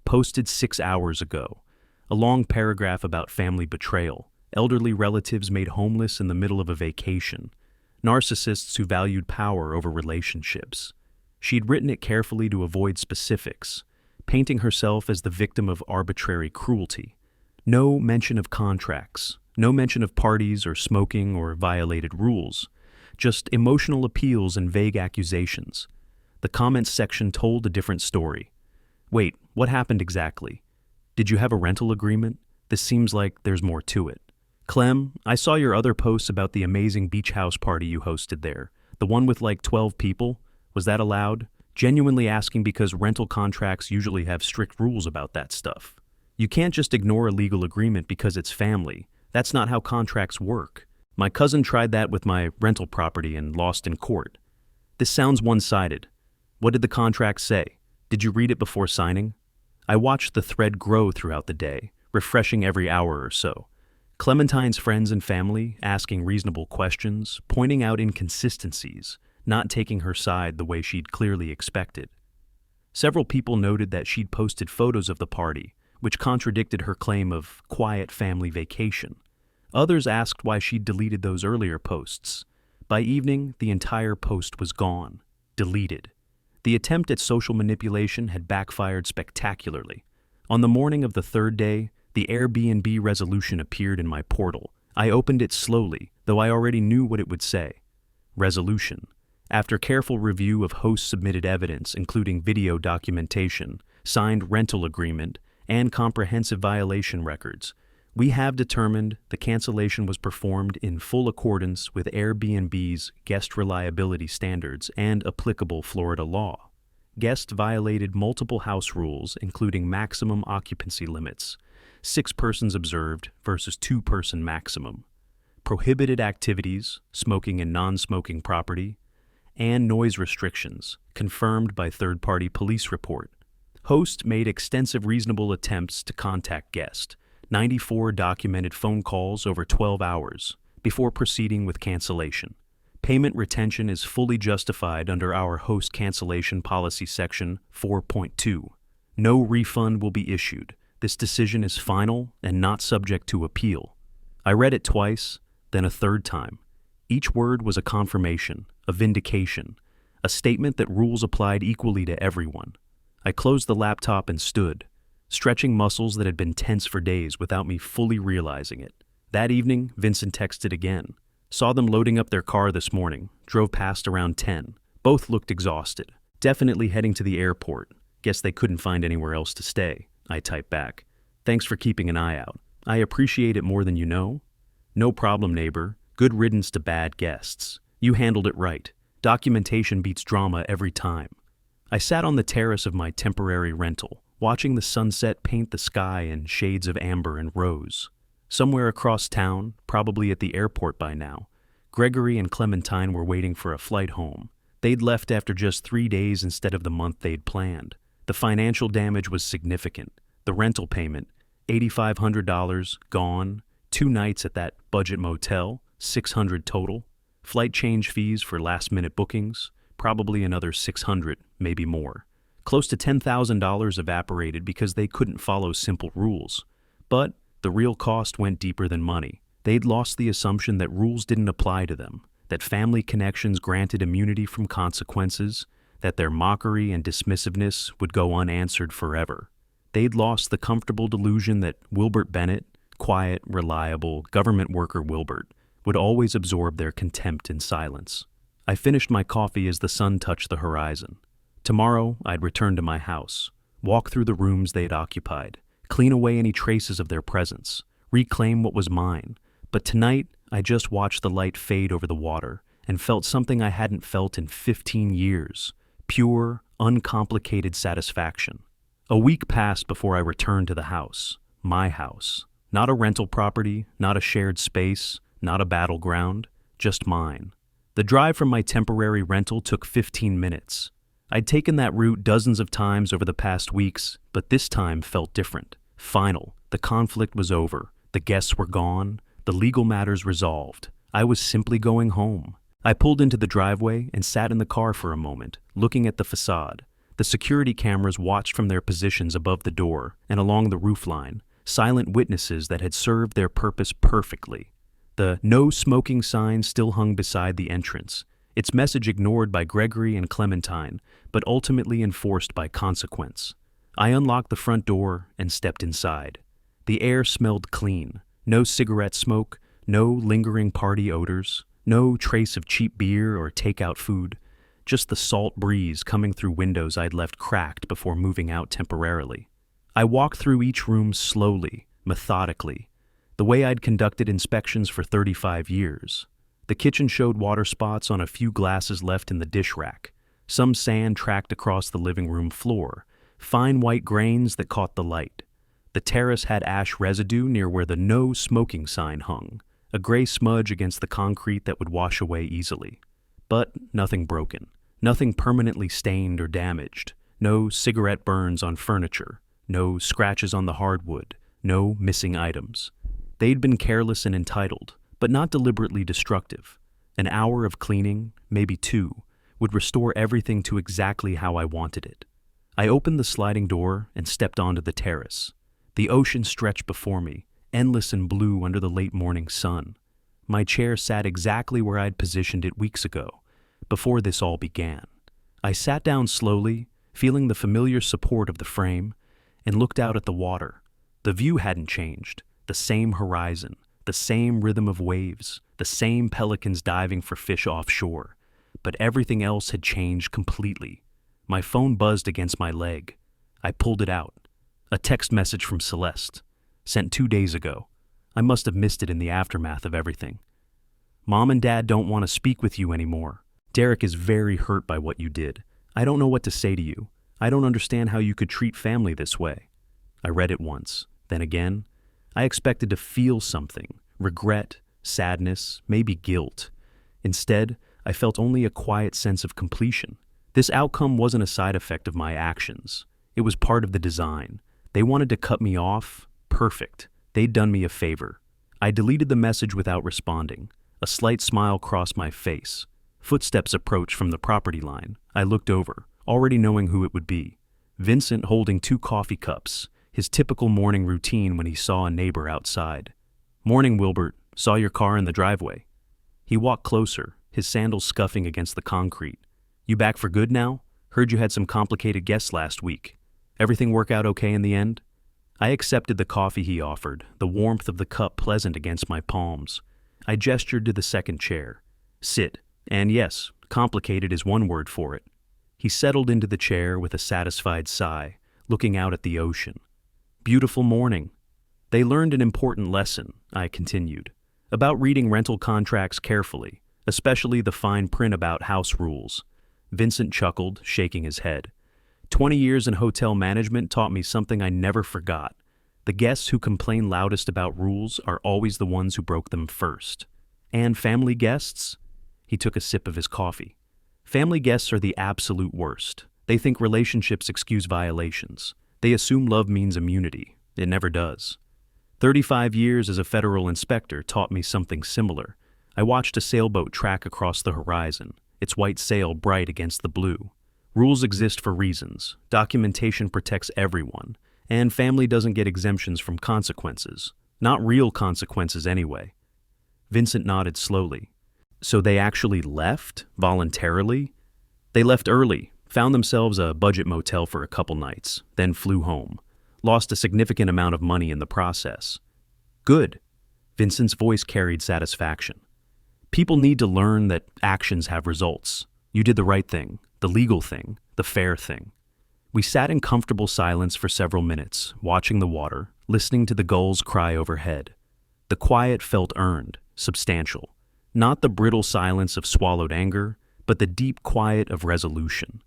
posted 6 hours ago, a long paragraph about family betrayal, elderly relatives made homeless in the middle of a vacation, narcissists who valued power over relationships. She'd written it carefully to avoid specifics, painting herself as the victim of arbitrary cruelty. No mention of contracts, no mention of parties or smoking or violated rules, just emotional appeals and vague accusations. The comments section told a different story. Wait, what happened exactly? Did you have a rental agreement? This seems like there's more to it. Clem, I saw your other posts about the amazing beach house party you hosted there. The one with like 12 people? Was that allowed? Genuinely asking because rental contracts usually have strict rules about that stuff. You can't just ignore a legal agreement because it's family. That's not how contracts work. My cousin tried that with my rental property and lost in court. This sounds one-sided. What did the contract say? Did you read it before signing? I watched the thread grow throughout the day, refreshing every hour or so. Clementine's friends and family asking reasonable questions, pointing out inconsistencies, not taking her side the way she'd clearly expected. Several people noted that she'd posted photos of the party, which contradicted her claim of quiet family vacation. Others asked why she'd deleted those earlier posts. By evening, the entire post was gone, deleted. The attempt at social manipulation had backfired spectacularly. On the morning of the third day, the Airbnb resolution appeared in my portal. I opened it slowly, though I already knew what it would say. Resolution. After careful review of host-submitted evidence, including video documentation, signed rental agreement, and comprehensive violation records, we have determined the cancellation was performed in full accordance with Airbnb's guest reliability standards and applicable Florida law. Guest violated multiple house rules, including maximum occupancy limits, 6 persons observed versus 2-person maximum, prohibited activities, smoking and non-smoking property, and noise restrictions, confirmed by third-party police report. Host made extensive reasonable attempts to contact guest, 94 documented phone calls over 12 hours, before proceeding with cancellation. Payment retention is fully justified under our host cancellation policy section 4.2. No refund will be issued. This decision is final and not subject to appeal. I read it twice, then a third time. Each word was a confirmation, a vindication, a statement that rules applied equally to everyone. I closed the laptop and stood, stretching muscles that had been tense for days without me fully realizing it. That evening, Vincent texted again. Saw them loading up their car this morning, drove past around 10. Both looked exhausted, definitely heading to the airport. Guess they couldn't find anywhere else to stay. I typed back. Thanks for keeping an eye out. I appreciate it more than you know. No problem, neighbor. Good riddance to bad guests. You handled it right. Documentation beats drama every time. I sat on the terrace of my temporary rental, watching the sunset paint the sky in shades of amber and rose. Somewhere across town, probably at the airport by now, Gregory and Clementine were waiting for a flight home. They'd left after just 3 days instead of the month they'd planned. The financial damage was significant. The rental payment, $8,500, gone. 2 nights at that budget motel, $600 total. Flight change fees for last-minute bookings, probably another $600, maybe more. Close to $10,000 evaporated because they couldn't follow simple rules. But the real cost went deeper than money. They'd lost the assumption that rules didn't apply to them, that family connections granted immunity from consequences, that their mockery and dismissiveness would go unanswered forever. They'd lost the comfortable delusion that Wilbert Bennett, quiet, reliable, government worker Wilbert, would always absorb their contempt in silence. I finished my coffee as the sun touched the horizon. Tomorrow, I'd return to my house, walk through the rooms they'd occupied, clean away any traces of their presence, reclaim what was mine. But tonight, I just watched the light fade over the water and felt something I hadn't felt in 15 years. Pure, uncomplicated satisfaction. A week passed before I returned to the house. My house. Not a rental property, not a shared space, not a battleground, just mine. The drive from my temporary rental took 15 minutes. I'd taken that route dozens of times over the past weeks, but this time felt different. Final. The conflict was over. The guests were gone. The legal matters resolved. I was simply going home. I pulled into the driveway and sat in the car for a moment, looking at the facade. The security cameras watched from their positions above the door and along the roofline, silent witnesses that had served their purpose perfectly. The "no smoking" sign still hung beside the entrance, its message ignored by Gregory and Clementine, but ultimately enforced by consequence. I unlocked the front door and stepped inside. The air smelled clean. No cigarette smoke, no lingering party odors, no trace of cheap beer or takeout food, just the salt breeze coming through windows I'd left cracked before moving out temporarily. I walked through each room slowly, methodically, the way I'd conducted inspections for 35 years. The kitchen showed water spots on a few glasses left in the dish rack, some sand tracked across the living room floor, fine white grains that caught the light. The terrace had ash residue near where the "no smoking" sign hung, a gray smudge against the concrete that would wash away easily. But nothing broken, nothing permanently stained or damaged, no cigarette burns on furniture, no scratches on the hardwood, no missing items. They'd been careless and entitled, but not deliberately destructive. An hour of cleaning, maybe two, would restore everything to exactly how I wanted it. I opened the sliding door and stepped onto the terrace. The ocean stretched before me, endless and blue under the late morning sun. My chair sat exactly where I'd positioned it weeks ago, before this all began. I sat down slowly, feeling the familiar support of the frame, and looked out at the water. The view hadn't changed. The same horizon, the same rhythm of waves, the same pelicans diving for fish offshore. But everything else had changed completely. My phone buzzed against my leg. I pulled it out. A text message from Celeste, sent 2 days ago. I must have missed it in the aftermath of everything. "Mom and Dad don't want to speak with you anymore. Derek is very hurt by what you did. I don't know what to say to you. I don't understand how you could treat family this way." I read it once, then again. I expected to feel something, regret, sadness, maybe guilt. Instead, I felt only a quiet sense of completion. This outcome wasn't a side effect of my actions. It was part of the design. They wanted to cut me off. Perfect. They'd done me a favor. I deleted the message without responding. A slight smile crossed my face. Footsteps approached from the property line. I looked over, already knowing who it would be. Vincent holding 2 coffee cups, his typical morning routine when he saw a neighbor outside. "Morning, Wilbert. Saw your car in the driveway." He walked closer, his sandals scuffing against the concrete. "You back for good now? Heard you had some complicated guests last week. Everything work out okay in the end?" I accepted the coffee he offered, the warmth of the cup pleasant against my palms. I gestured to the second chair. "Sit. And yes, complicated is one word for it." He settled into the chair with a satisfied sigh, looking out at the ocean. "Beautiful morning." "They learned an important lesson," I continued, "about reading rental contracts carefully, especially the fine print about house rules." Vincent chuckled, shaking his head. 20 years in hotel management taught me something I never forgot. The guests who complain loudest about rules are always the ones who broke them first. And family guests? He took a sip of his coffee. Family guests are the absolute worst. They think relationships excuse violations. They assume love means immunity. It never does. 35 years as a federal inspector taught me something similar. I watched a sailboat track across the horizon, its white sail bright against the blue. Rules exist for reasons. Documentation protects everyone. And family doesn't get exemptions from consequences. Not real consequences anyway. Vincent nodded slowly. "So they actually left? Voluntarily?" "They left early, found themselves a budget motel for a couple nights, then flew home. Lost a significant amount of money in the process." "Good." Vincent's voice carried satisfaction. "People need to learn that actions have results. You did the right thing, the legal thing, the fair thing." We sat in comfortable silence for several minutes, watching the water, listening to the gulls cry overhead. The quiet felt earned, substantial. Not the brittle silence of swallowed anger, but the deep quiet of resolution.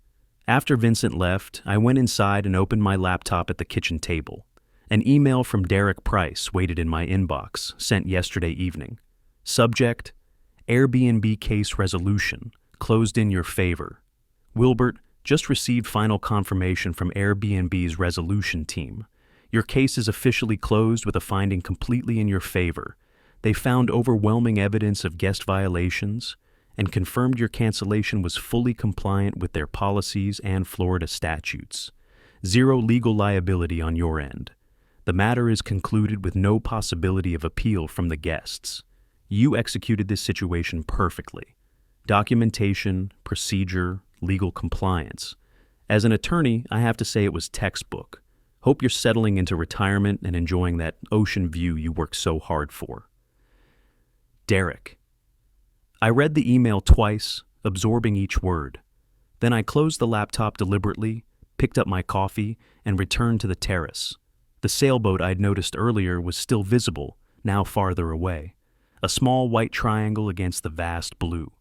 After Vincent left, I went inside and opened my laptop at the kitchen table. An email from Derek Price waited in my inbox, sent yesterday evening. Subject: Airbnb case resolution, closed in your favor. Wilbert, just received final confirmation from Airbnb's resolution team. Your case is officially closed with a finding completely in your favor. They found overwhelming evidence of guest violations and confirmed your cancellation was fully compliant with their policies and Florida statutes. Zero legal liability on your end. The matter is concluded with no possibility of appeal from the guests. You executed this situation perfectly. Documentation, procedure, legal compliance. As an attorney, I have to say it was textbook. Hope you're settling into retirement and enjoying that ocean view you worked so hard for. Derek. I read the email twice, absorbing each word. Then I closed the laptop deliberately, picked up my coffee, and returned to the terrace. The sailboat I'd noticed earlier was still visible, now farther away. A small white triangle against the vast blue.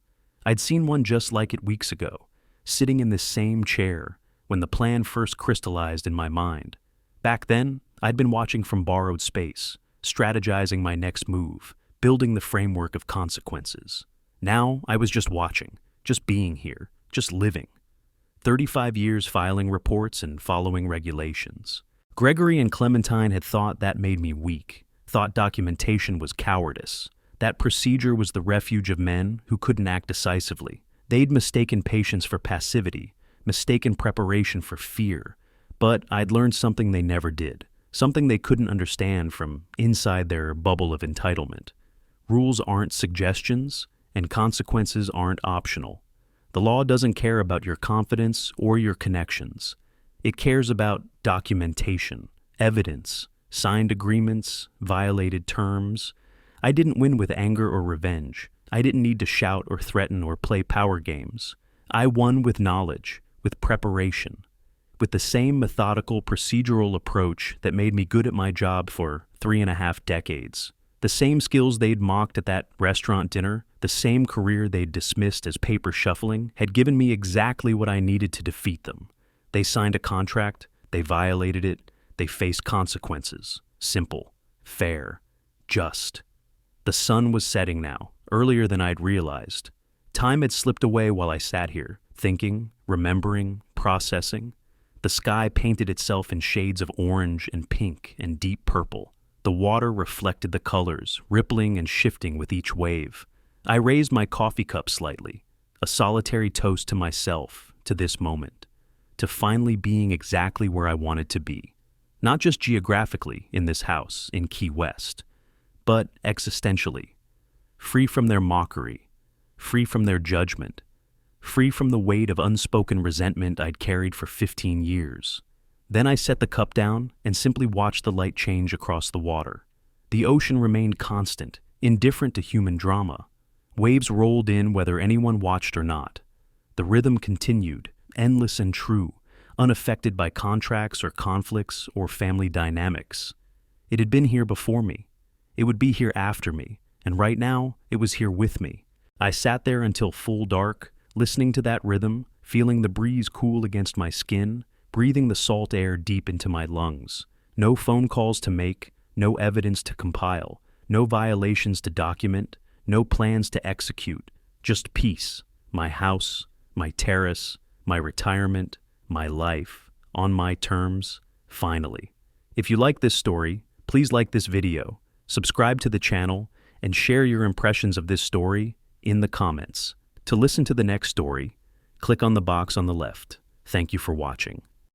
I'd seen one just like it weeks ago, sitting in this same chair, when the plan first crystallized in my mind. Back then, I'd been watching from borrowed space, strategizing my next move, building the framework of consequences. Now, I was just watching, just being here, just living. 35 years filing reports and following regulations. Gregory and Clementine had thought that made me weak, thought documentation was cowardice, that procedure was the refuge of men who couldn't act decisively. They'd mistaken patience for passivity, mistaken preparation for fear. But I'd learned something they never did, something they couldn't understand from inside their bubble of entitlement. Rules aren't suggestions, and consequences aren't optional. The law doesn't care about your confidence or your connections. It cares about documentation, evidence, signed agreements, violated terms. I didn't win with anger or revenge. I didn't need to shout or threaten or play power games. I won with knowledge, with preparation, with the same methodical, procedural approach that made me good at my job for 3.5 decades. The same skills they'd mocked at that restaurant dinner, the same career they'd dismissed as paper shuffling, had given me exactly what I needed to defeat them. They signed a contract, they violated it, they faced consequences. Simple, fair, just. The sun was setting now, earlier than I'd realized. Time had slipped away while I sat here, thinking, remembering, processing. The sky painted itself in shades of orange and pink and deep purple. The water reflected the colors, rippling and shifting with each wave. I raised my coffee cup slightly, a solitary toast to myself, to this moment, to finally being exactly where I wanted to be. Not just geographically in this house in Key West, but existentially. Free from their mockery, free from their judgment, free from the weight of unspoken resentment I'd carried for 15 years. Then I set the cup down and simply watched the light change across the water. The ocean remained constant, indifferent to human drama. Waves rolled in whether anyone watched or not. The rhythm continued, endless and true, unaffected by contracts or conflicts or family dynamics. It had been here before me. It would be here after me, and right now, it was here with me. I sat there until full dark, listening to that rhythm, feeling the breeze cool against my skin, breathing the salt air deep into my lungs. No phone calls to make, no evidence to compile, no violations to document, no plans to execute, just peace, my house, my terrace, my retirement, my life, on my terms, finally. If you like this story, please like this video, subscribe to the channel, and share your impressions of this story in the comments. To listen to the next story, click on the box on the left. Thank you for watching.